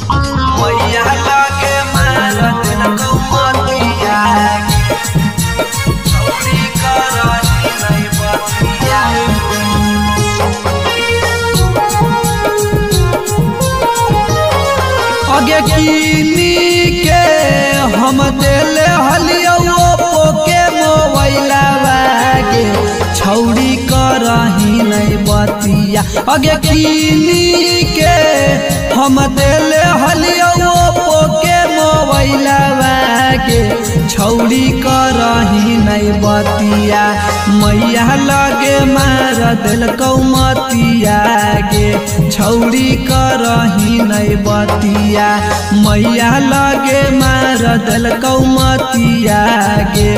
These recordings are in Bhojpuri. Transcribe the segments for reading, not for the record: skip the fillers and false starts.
मैया लागे मारत न कौमतिया छौरी करही नहीं बतिया आगे कीनी के हम देले हलियो ओप्पो के मोबाइलवा गे छौरी करही नहीं बतिया आगे कीनी के हम देले हलियो ओप्पो के मोबाइलवा गे छौरी करही नहीं बतिया मैया लगे मार दिल कौमतिया गे छौरी करही नहीं बतिया मैया लगे मार दिल कौमतिया गे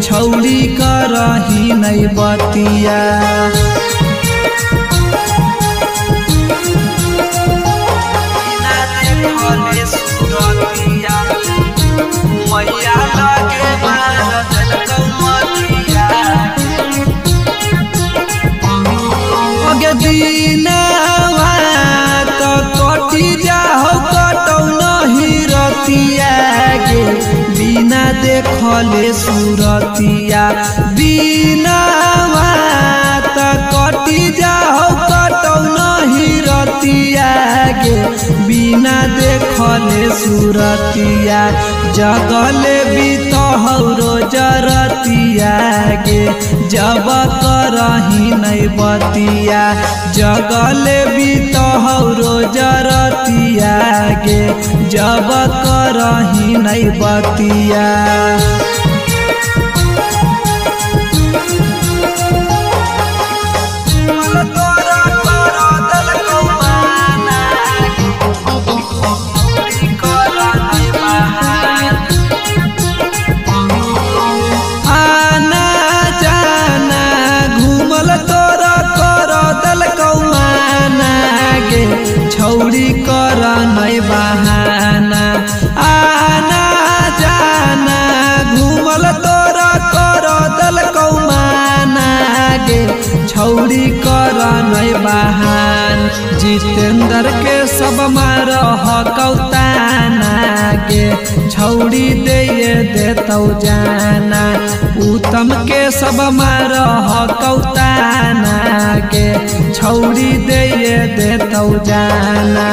छौरी करही नहीं बतिया मैया लागे मारत न कौमतिया आगे दिनवा तो कटी जाओ कटौ नहीं रतिया गे बिना देखले सूरतिया दिनवा तो कटी जाओ कटौ नहीं रतिया गे बिना देखले सूरतिया जगले बीतहरो जरतिया गे जब करही नहीं बतिया जगले बीतहरो जरतिया गे जब करही नहीं बतिया छौरी कर नहीं बहाना आना जाना घूमल तोरा कर दल कौमाना गे छौरी कर नहीं बहान जितेंद्र के सब मार कौताना गे छौरी दे देतौ जाना उत्तम के सब मार कौताना गे छौरी दे देतौ जाना।